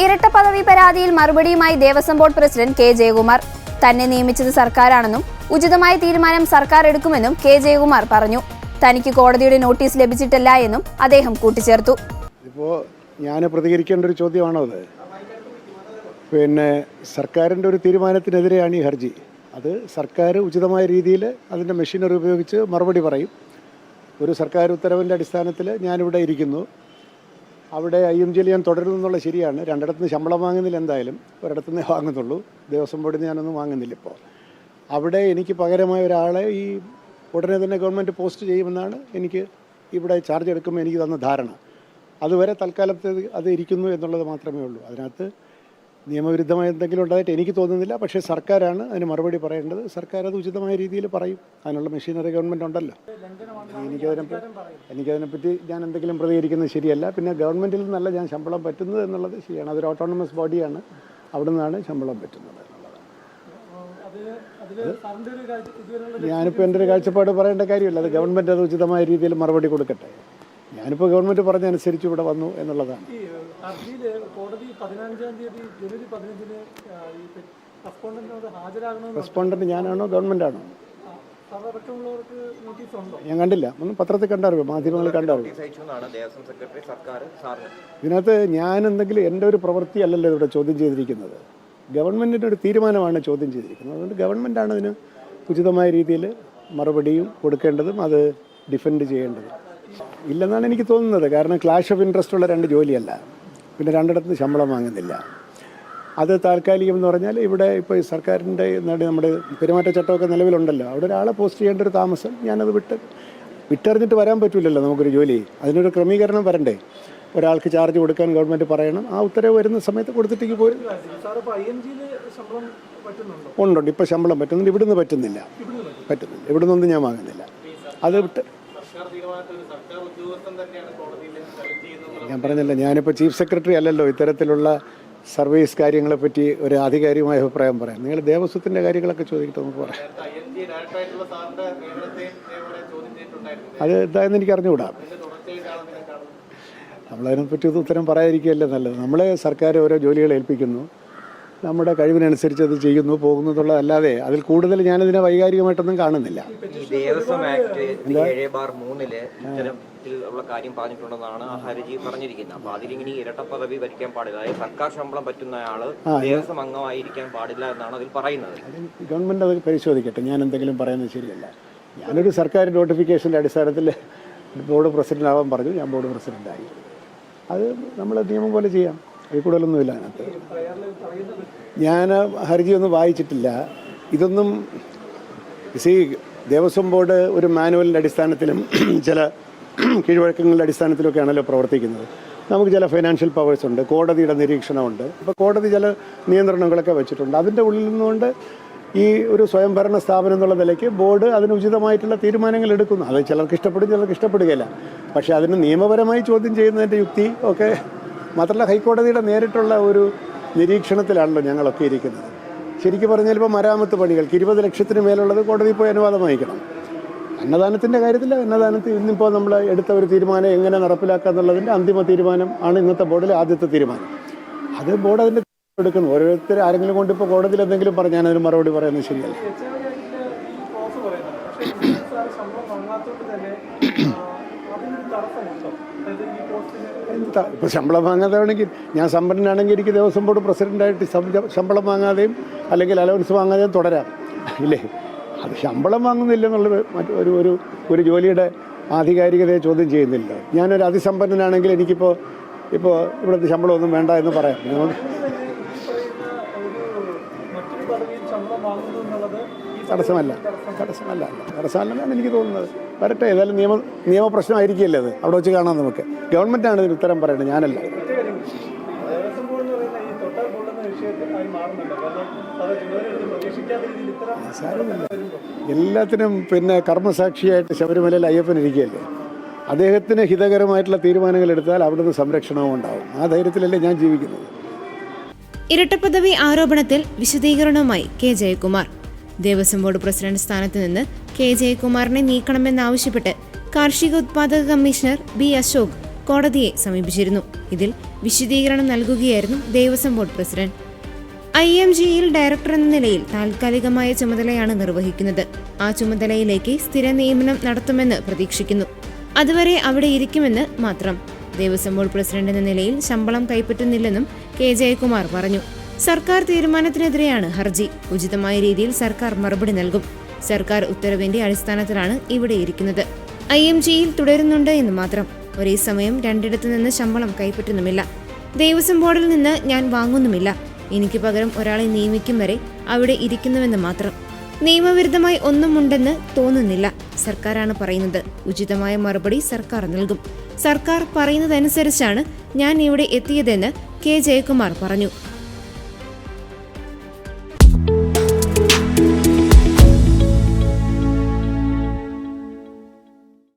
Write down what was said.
ഇരട്ട പദവി പരാതിയിൽ മറുപടിയുമായി Devaswom board president K Jayakumar. തന്നെ നിയമിച്ചത് സർക്കാരാണെന്നും ഉചിതമായ തീരുമാനം സർക്കാർ എടുക്കുമെന്നും കെ ജയകുമാർ പറഞ്ഞു. തനിക്ക് കോടതിയുടെ നോട്ടീസ് ലഭിച്ചിട്ടില്ല എന്നും അദ്ദേഹം കൂട്ടിച്ചേർത്തു. ഇപ്പോൾ ഞാൻ പ്രതികരിക്കേണ്ട ഒരു ചോദ്യമാണോ അത്? പിന്നെ സർക്കാരിൻ്റെ ഒരു തീരുമാനത്തിനെതിരെയാണ് ഈ ഹർജി. അത് സർക്കാർ ഉചിതമായ രീതിയിൽ അതിൻ്റെ മെഷീനറി ഉപയോഗിച്ച് മറുപടി പറയും. ഒരു സർക്കാർ ഉത്തരവിൻ്റെ അടിസ്ഥാനത്തിൽ ഞാനിവിടെ ഇരിക്കുന്നു. അവിടെ IMGയിൽ ഞാൻ തുടരുന്നുള്ള ശരിയാണ്. രണ്ടിടത്തുനിന്ന് ശമ്പളം വാങ്ങുന്നില്ല, എന്തായാലും ഒരിടത്തുനിന്നേ വാങ്ങുന്നുള്ളൂ. ദേവസ്വം ബോർഡിൽ നിന്ന് ഞാനൊന്നും വാങ്ങുന്നില്ല. ഇപ്പോൾ അവിടെ എനിക്ക് പകരമായ ഒരാളെ ഈ ഉടനെ തന്നെ ഗവൺമെൻറ് പോസ്റ്റ് ചെയ്യുമെന്നാണ് എനിക്ക് ഇവിടെ ചാർജ് എടുക്കുമ്പോൾ എനിക്ക് തന്ന ധാരണ. അതുവരെ തൽക്കാലത്ത് അത് ഇരിക്കുന്നു എന്നുള്ളത് മാത്രമേ ഉള്ളൂ. അതിനകത്ത് നിയമവിരുദ്ധമായ എന്തെങ്കിലും ഉണ്ടായിട്ട് എനിക്ക് തോന്നുന്നില്ല. പക്ഷേ സർക്കാരാണ് അതിന് മറുപടി പറയേണ്ടത്. സർക്കാർ അത് ഉചിതമായ രീതിയിൽ പറയും. അതിനുള്ള മെഷീനറി ഗവൺമെൻറ് ഉണ്ടല്ലോ. എനിക്കതിനെപ്പറ്റി ഞാൻ എന്തെങ്കിലും പ്രതികരിക്കുന്നത് ശരിയല്ല. പിന്നെ ഗവൺമെൻറ്റിൽ നിന്നല്ല ഞാൻ ശമ്പളം പറ്റുന്നത് എന്നുള്ളത് ശരിയാണ്. അതൊരു ഓട്ടോണമസ് ബോഡിയാണ്. അവിടെ നിന്നാണ് ശമ്പളം പറ്റുന്നത് എന്നുള്ളതാണ്. ഞാനിപ്പോൾ എൻ്റെ ഒരു കാഴ്ചപ്പാട് പറയേണ്ട കാര്യമില്ല. അത് ഗവൺമെൻറ് അത് ഉചിതമായ രീതിയിൽ മറുപടി കൊടുക്കട്ടെ. ഞാനിപ്പോൾ ഗവൺമെൻറ് പറഞ്ഞനുസരിച്ച് ഇവിടെ വന്നു എന്നുള്ളതാണ്. റെസ്പോണ്ടന്റ് ഞാനാണോ ഗവൺമെൻറ്റാണോ? ഞാൻ കണ്ടില്ല. ഒന്നും പത്രത്തിൽ കണ്ടറിയോ, മാധ്യമങ്ങളിൽ കണ്ടറിയോ? ഇതിനകത്ത് ഞാൻ എന്തെങ്കിലും എൻ്റെ ഒരു പ്രവൃത്തി അല്ലല്ലോ ഇവിടെ ചോദ്യം ചെയ്തിരിക്കുന്നത്. ഗവൺമെൻറ്റിൻ്റെ ഒരു തീരുമാനമാണ് ചോദ്യം ചെയ്തിരിക്കുന്നത്. അതുകൊണ്ട് ഗവൺമെൻറ്റാണ് അതിന് ഉചിതമായ രീതിയിൽ മറുപടിയും കൊടുക്കേണ്ടതും അത് ഡിഫെൻഡ് ചെയ്യേണ്ടതും. ഇല്ലെന്നാണ് എനിക്ക് തോന്നുന്നത്. കാരണം ക്ലാഷ് ഓഫ് ഇൻട്രസ്റ്റ് ഉള്ള രണ്ട് ജോലിയല്ല. പിന്നെ രണ്ടിടത്ത് ശമ്പളം വാങ്ങുന്നില്ല. അത് താൽക്കാലികം എന്ന് പറഞ്ഞാൽ ഇവിടെ ഇപ്പോൾ ഈ സർക്കാരിൻ്റെ നമ്മുടെ പെരുമാറ്റച്ചട്ടമൊക്കെ നിലവിലുണ്ടല്ലോ. അവിടെ ഒരാളെ പോസ്റ്റ് ചെയ്യേണ്ട ഒരു താമസം ഞാനത് വിട്ടെറിഞ്ഞിട്ട് വരാൻ പറ്റില്ലല്ലോ നമുക്കൊരു ജോലി. അതിനൊരു ക്രമീകരണം വരണ്ടേ? ഒരാൾക്ക് ചാർജ് കൊടുക്കാൻ ഗവൺമെൻറ് പറയണം. ആ ഉത്തരവ് വരുന്ന സമയത്ത് കൊടുത്തിട്ടേക്ക് പോരും. ഉണ്ട്. ഇപ്പോൾ ശമ്പളം പറ്റുന്നുണ്ട്. ഇവിടുന്ന് പറ്റുന്നില്ല. ഇവിടുന്നൊന്നും ഞാൻ വാങ്ങുന്നില്ല. അത് വിട്ട് ഞാൻ പറഞ്ഞല്ലോ, ഞാനിപ്പോൾ ചീഫ് സെക്രട്ടറി അല്ലല്ലോ ഇത്തരത്തിലുള്ള സർവീസ് കാര്യങ്ങളെപ്പറ്റി ഒരു ആധികാരികമായ അഭിപ്രായം പറയാം. നിങ്ങൾ ദേവസ്വത്തിൻ്റെ കാര്യങ്ങളൊക്കെ ചോദിച്ചിട്ട് നമുക്ക് പറയാം. അത് എന്തായെന്ന് എനിക്ക് അറിഞ്ഞുകൂടാ. നമ്മളതിനെപ്പറ്റി ഉത്തരം പറയാതിരിക്കുകയല്ലേ നല്ലത്. നമ്മളെ സർക്കാർ ഓരോ ജോലികൾ ഏൽപ്പിക്കുന്നു, നമ്മുടെ കഴിവിനനുസരിച്ച് അത് ചെയ്യുന്നു, പോകുന്നു എന്നുള്ളതല്ലാതെ അതിൽ കൂടുതൽ ഞാനിതിനെ വൈകാരികമായിട്ടൊന്നും കാണുന്നില്ല. ദേവസ്വം ആക്ട് 7/3 ഇത്തരത്തിലുള്ള കാര്യം പറഞ്ഞിട്ടുണ്ടെന്നാണ് ആ ഹർജി പറഞ്ഞിരിക്കുന്നത്. അപ്പൊ അതിലിങ്ങനെ ഇരട്ട പദവി ഭരിക്കാൻ പാടില്ല, അതായത് സർക്കാർ ശമ്പളം പറ്റുന്ന ആള് ദേവസ്വം അംഗമായിരിക്കാൻ പാടില്ല എന്നാണ് അതിൽ പറയുന്നത്. ഗവൺമെന്റ് അത് പരിശോധിക്കട്ടെ. ഞാൻ എന്തെങ്കിലും പറയുന്നത് ശരിയല്ല. ഞാനൊരു സർക്കാർ നോട്ടിഫിക്കേഷൻ്റെ അടിസ്ഥാനത്തിൽ ബോർഡ് പ്രസിഡന്റ് ആവാൻ പറഞ്ഞു. ഞാൻ ബോർഡ് പ്രസിഡന്റായി. അത് നമ്മൾ നിയമം പോലെ ചെയ്യാം. അതിൽ കൂടുതലൊന്നുമില്ല അതിനകത്ത്. ഞാൻ ഹർജിയൊന്നും വായിച്ചിട്ടില്ല. ഇതൊന്നും ദേവസ്വം ബോർഡ് ഒരു മാനുവലിൻ്റെ അടിസ്ഥാനത്തിലും ചില കീഴ്വഴക്കങ്ങളുടെ അടിസ്ഥാനത്തിലൊക്കെയാണല്ലോ പ്രവർത്തിക്കുന്നത്. നമുക്ക് ചില ഫൈനാൻഷ്യൽ പവേഴ്സ് ഉണ്ട്, കോടതിയുടെ നിരീക്ഷണമുണ്ട്. ഇപ്പോൾ കോടതി ചില നിയന്ത്രണങ്ങളൊക്കെ വെച്ചിട്ടുണ്ട്. അതിൻ്റെ ഉള്ളിൽ നിന്നുകൊണ്ട് ഈ ഒരു സ്വയംഭരണ സ്ഥാപനം എന്നുള്ള നിലയ്ക്ക് ബോർഡ് അതിന് ഉചിതമായിട്ടുള്ള തീരുമാനങ്ങൾ എടുക്കുന്നു. അത് ചിലർക്ക് ഇഷ്ടപ്പെടും, ചിലർക്ക് ഇഷ്ടപ്പെടുകയില്ല. പക്ഷേ അതിന് നിയമപരമായി ചോദ്യം ചെയ്യുന്നതിൻ്റെ യുക്തി ഒക്കെ മാത്രമല്ല, ഹൈക്കോടതിയുടെ നേരിട്ടുള്ള ഒരു നിരീക്ഷണത്തിലാണല്ലോ ഞങ്ങളൊക്കെ ഇരിക്കുന്നത്. ശരിക്കും പറഞ്ഞാൽ ഇപ്പോൾ മരാമത്ത് പണികൾക്ക് 20 ലക്ഷത്തിന് മേലുള്ളത് കോടതി പോയി അനുവാദം വാങ്ങിക്കണം. അന്നദാനത്തിൻ്റെ കാര്യത്തിൽ അന്നദാനത്തിൽ ഇന്നിപ്പോൾ നമ്മൾ എടുത്ത ഒരു തീരുമാനം എങ്ങനെ നടപ്പിലാക്കുക എന്നുള്ളതിൻ്റെ അന്തിമ തീരുമാനം ആണ് ഇന്നത്തെ ബോർഡിലെ ആദ്യത്തെ തീരുമാനം. അത് ബോർഡ് അതിൻ്റെ എടുക്കുന്നു. ഓരോരുത്തർ ആരെങ്കിലും കൊണ്ട് ഇപ്പോൾ കോടതിയിൽ എന്തെങ്കിലും പറഞ്ഞ് ഞാനതിന് മറുപടി പറയുന്നത് ശരിയല്ല. ഇപ്പോൾ ശമ്പളം വാങ്ങാതെ വേണമെങ്കിൽ ഞാൻ സമ്പന്നനാണെങ്കിൽ എനിക്ക് ദേവസ്വം ബോർഡ് പ്രസിഡൻ്റായിട്ട് ശമ്പളം വാങ്ങാതെയും അല്ലെങ്കിൽ അലവൻസ് വാങ്ങാതെയും തുടരാം, ഇല്ലേ? അത് ശമ്പളം വാങ്ങുന്നില്ല എന്നുള്ളത് ഒരു ജോലിയുടെ ആധികാരികതയെ ചോദ്യം ചെയ്യുന്നില്ല. ഞാനൊരു അതിസമ്പന്നനാണെങ്കിൽ എനിക്കിപ്പോൾ ഇവിടുത്തെ ശമ്പളമൊന്നും വേണ്ട എന്ന് പറയാം. തടസ്സമല്ലെന്നാണ് എനിക്ക് തോന്നുന്നത്. വരട്ടെ, ഏതായാലും നിയമപ്രശ്നമായിരിക്കില്ലേ അത്. അവിടെ വെച്ച് കാണാം നമുക്ക്. ഗവൺമെൻറ്റാണ് ഇതിന് ഉത്തരം പറയേണ്ടത്, ഞാനല്ല. സാരമില്ല. എല്ലാത്തിനും പിന്നെ കർമ്മസാക്ഷിയായിട്ട് ശബരിമലയിൽ അയ്യപ്പൻ ഇരിക്കുകയല്ലേ. അദ്ദേഹത്തിന് ഹിതകരമായിട്ടുള്ള തീരുമാനങ്ങൾ എടുത്താൽ അവിടുന്ന് സംരക്ഷണവും ഉണ്ടാവും. ആ ധൈര്യത്തിലല്ലേ ഞാൻ ജീവിക്കുന്നത്. ഇരട്ടപ്പദവി ആരോപണത്തിൽ വിശദീകരണവുമായി K Jayakumar. Devaswom board president സ്ഥാനത്ത് നിന്ന് കെ ജയകുമാറിനെ നീക്കണമെന്നാവശ്യപ്പെട്ട് കാർഷിക ഉത്പാദക കമ്മീഷണർ ബി അശോക് കോടതിയെ സമീപിച്ചിരുന്നു. ഇതിൽ വിശദീകരണം നൽകുകയായിരുന്നു ദേവസ്വം ബോർഡ് പ്രസിഡന്റ്. IMGയിൽ ഡയറക്ടർ എന്ന നിലയിൽ താൽക്കാലികമായ ചുമതലയാണ് നിർവഹിക്കുന്നത്. ആ ചുമതലയിലേക്ക് സ്ഥിര നിയമനം നടത്തുമെന്ന് പ്രതീക്ഷിക്കുന്നു. അതുവരെ അവിടെ ഇരിക്കുമെന്ന് മാത്രം. ദേവസ്വം ബോർഡ് പ്രസിഡന്റ് എന്ന നിലയിൽ ശമ്പളം കൈപ്പറ്റുന്നില്ലെന്നും കെ ജയകുമാർ പറഞ്ഞു. സർക്കാർ തീരുമാനത്തിനെതിരെയാണ് ഹർജി. ഉചിതമായ രീതിയിൽ സർക്കാർ മറുപടി നൽകും. സർക്കാർ ഉത്തരവിന്റെ അടിസ്ഥാനത്തിലാണ് ഇവിടെ ഇരിക്കുന്നത്. IMGയിൽ തുടരുന്നുണ്ട് എന്ന് മാത്രം. ഒരേ സമയം രണ്ടിടത്തു നിന്ന് ശമ്പളം കൈപ്പറ്റുന്നുമില്ല. ദേവസ്വം ബോർഡിൽ നിന്ന് ഞാൻ വാങ്ങുന്നുമില്ല. എനിക്ക് പകരം ഒരാളെ നിയമിക്കും വരെ അവിടെ ഇരിക്കുന്നുവെന്ന് മാത്രം. നിയമവിരുദ്ധമായി ഒന്നും ഉണ്ടെന്ന് തോന്നുന്നില്ല. സർക്കാരാണ് പറയുന്നത്. ഉചിതമായ മറുപടി സർക്കാർ നൽകും. സർക്കാർ പറയുന്നതനുസരിച്ചാണ് ഞാൻ ഇവിടെ എത്തിയതെന്ന് കെ ജയകുമാർ പറഞ്ഞു.